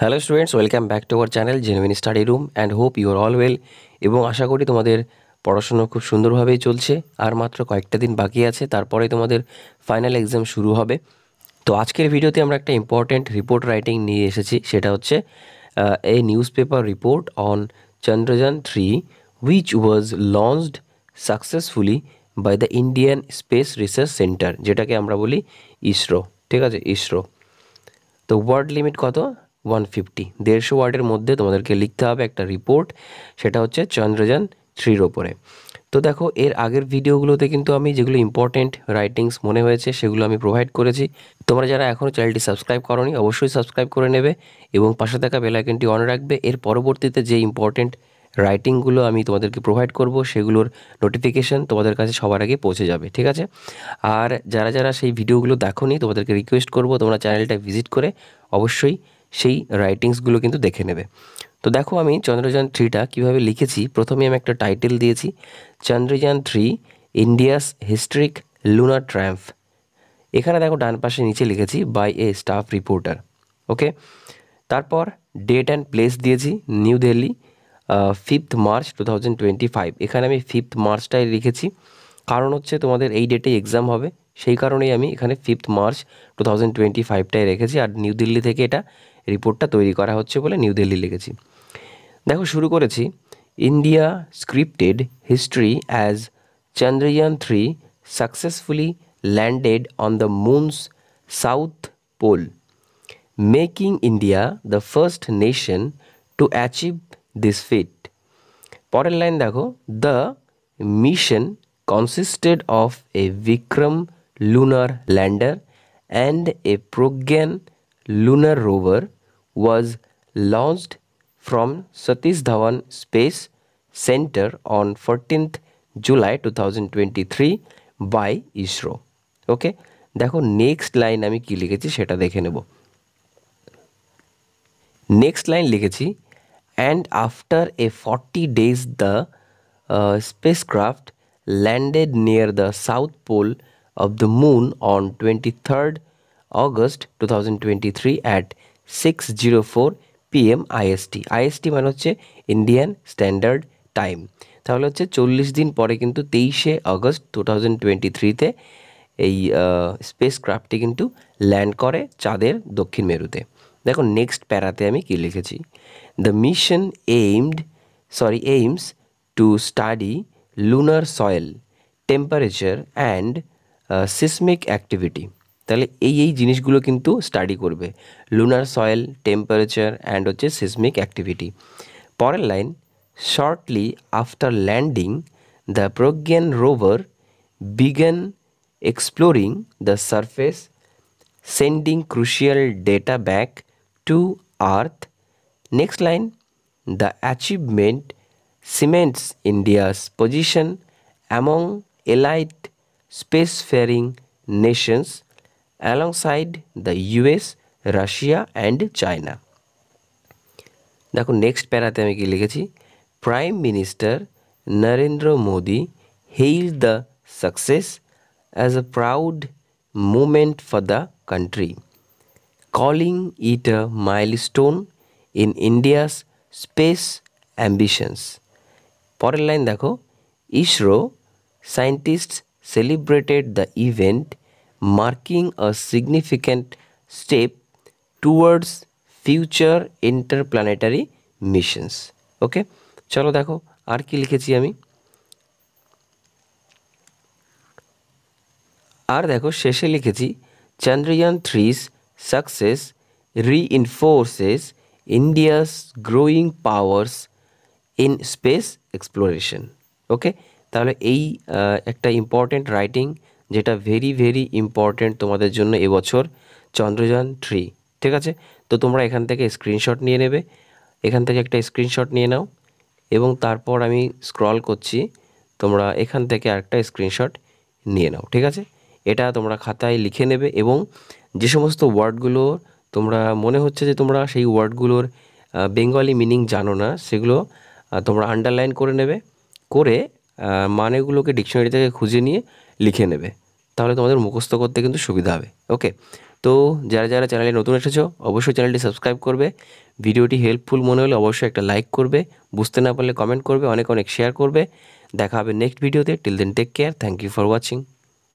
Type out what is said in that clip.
Hello students, welcome back to our channel genuine study room and hope you are all well. এবং আশা করি তোমাদের পড়াশোনা খুব সুন্দরভাবেই চলছে। আর মাত্র কয়েকটা দিন বাকি আছে, তারপরে তোমাদের ফাইনাল এক্সাম শুরু হবে। তো আজকের ভিডিওতে আমরা একটা ইম্পর্ট্যান্ট রিপোর্ট রাইটিং নিয়ে এসেছি। সেটা হচ্ছে a newspaper report on চন্দ্রযান-3 which was launched successfully by the Indian space research centre, যেটাকে আমরা বলি ইসরো। ঠিক আছে, ইসরো। তো ওয়ার্ড লিমিট কত? 150, 150 ওয়ার্ডের মধ্যে তোমাদেরকে লিখতে হবে একটা রিপোর্ট। সেটা হচ্ছে চন্দ্রযান-3 ওপরে। তো দেখো, এর আগের ভিডিওগুলোতে কিন্তু আমি যেগুলো ইম্পর্টেন্ট রাইটিংস মনে হয়েছে সেগুলো আমি প্রোভাইড করেছি। তোমরা যারা এখনও চ্যানেলটি সাবস্ক্রাইব করোনি অবশ্যই সাবস্ক্রাইব করে নেবে এবং পাশে থাকা বেল আইকনটি অন রাখবে। এর পরবর্তীতে যে ইম্পর্টেন্ট রাইটিংগুলো আমি তোমাদেরকে প্রোভাইড করব সেগুলোর নোটিফিকেশান তোমাদের কাছে সবার আগে পৌঁছে যাবে। ঠিক আছে? আর যারা যারা সেই ভিডিওগুলো দেখোনি তোমাদেরকে রিকোয়েস্ট করব তোমরা চ্যানেলটা ভিজিট করে অবশ্যই সেই রাইটিংসগুলো কিন্তু দেখে নেবে। তো দেখো, আমি চন্দ্রযান-3টা কীভাবে লিখেছি। প্রথমে আমি একটা টাইটেল দিয়েছি, চন্দ্রযান-3 ইন্ডিয়াস হিস্ট্রিক লুনার ট্রায়াম্ফ। এখানে দেখো ডান পাশে নিচে লিখেছি বাই এ স্টাফ রিপোর্টার। ওকে, তারপর ডেট অ্যান্ড প্লেস দিয়েছি নিউ দিল্লি, 5th মার্চ 2025। এখানে আমি 5th মার্চটাই লিখেছি, কারণ হচ্ছে তোমাদের এই ডেটেই এক্সাম হবে, সেই কারণেই আমি এখানে 5th মার্চ 2025টাই রেখেছি। আর নিউ দিল্লি থেকে এটা রিপোর্টটা তৈরি করা হচ্ছে বলে নিউ দিল্লি লিখেছি। দেখো, শুরু করেছি। ইন্ডিয়া স্ক্রিপ্টেড হিস্ট্রি অ্যাজ চন্দ্রযান-3 successfully landed on the moon's south pole, making India the first nation to achieve this feat. পরের লাইন দেখো, the mission consisted of a Vikram lunar lander and a Pragyan lunar rover was launched from Satish Dhawan Space Center on 14th July 2023 by ISRO. ওকে, দেখো next line আমি কি লিখেছি সেটা দেখে নেব। Next line লিখেছি, and after a 40 days the spacecraft landed near the south pole of the moon on 23rd August 2023 at 6:04 PM IST. IST মানে হচ্ছে ইন্ডিয়ান স্ট্যান্ডার্ড টাইম। তাহলে হচ্ছে 40 দিন পরে কিন্তু 23শে আগস্ট 2023তে এই স্পেস ক্রাফটটি কিন্তু ল্যান্ড করে চাঁদের দক্ষিণ মেরুতে। দেখো নেক্সট প্যারাতে আমি কি লিখেছি, the mission aims to study lunar soil, temperature and seismic activity. তাহলে এই জিনিসগুলো কিন্তু স্টাডি করবে, লুনার সয়েল, টেম্পারেচার অ্যান্ড হচ্ছে সিসমিক অ্যাক্টিভিটি। পরের line, shortly after landing the Pragyan rover began exploring the surface, sending crucial data back to earth. Next line, the achievement cements India's position among elite spacefaring nations alongside the US, Russia and China. দেখো next প্যারাতে আমি কি লিখেছি, prime minister Narendra Modi hailed the success as a proud moment for the country, calling it a milestone in India's space ambitions. পরের line দেখো, ISRO scientists celebrated the event marking a significant step towards future interplanetary missions. Okay, চলো দেখো আর কি লিখেছি আমি। আর দেখো শেষে লিখেছি, চন্দ্রযান-3's success reinforces India's growing powers in space exploration. Okay, তাহলে এই একটা ইম্পর্ট্যান্ট রাইটিং যেটা ভেরি ভেরি ইম্পর্ট্যান্ট তোমাদের জন্য এবছর, চন্দ্রযান-3। ঠিক আছে, তো তোমরা এখান থেকে স্ক্রিনশট নিয়ে নেবে, এখান থেকে একটা স্ক্রিনশট নিয়ে নাও এবং তারপর আমি স্ক্রল করছি, তোমরা এখান থেকে আরেকটা স্ক্রিনশট নিয়ে নাও। ঠিক আছে, এটা তোমরা খাতায় লিখে নেবে এবং যে সমস্ত ওয়ার্ডগুলো তোমরা মনে হচ্ছে যে তোমরা সেই ওয়ার্ডগুলোর বেঙ্গলি মিনিং জানো না, সেগুলো তোমরা আন্ডারলাইন করে নেবে, করে মানেগুলোকে ডিকশনারি থেকে খুঁজে নিয়ে লিখে নেবে, তাহলে তোমাদের মুখস্থ করতে কিন্তু সুবিধা হবে। ওকে, তো যারা যারা চ্যানেলে নতুন এসেছো অবশ্যই চ্যানেলটি সাবস্ক্রাইব করবে, ভিডিওটি হেল্পফুল মনে হলে অবশ্যই একটা লাইক করবে, বুঝতে না পারলে কমেন্ট করবে, অনেক অনেক শেয়ার করবে। দেখা হবে নেক্সট ভিডিওতে। Till then take care, thank you for watching.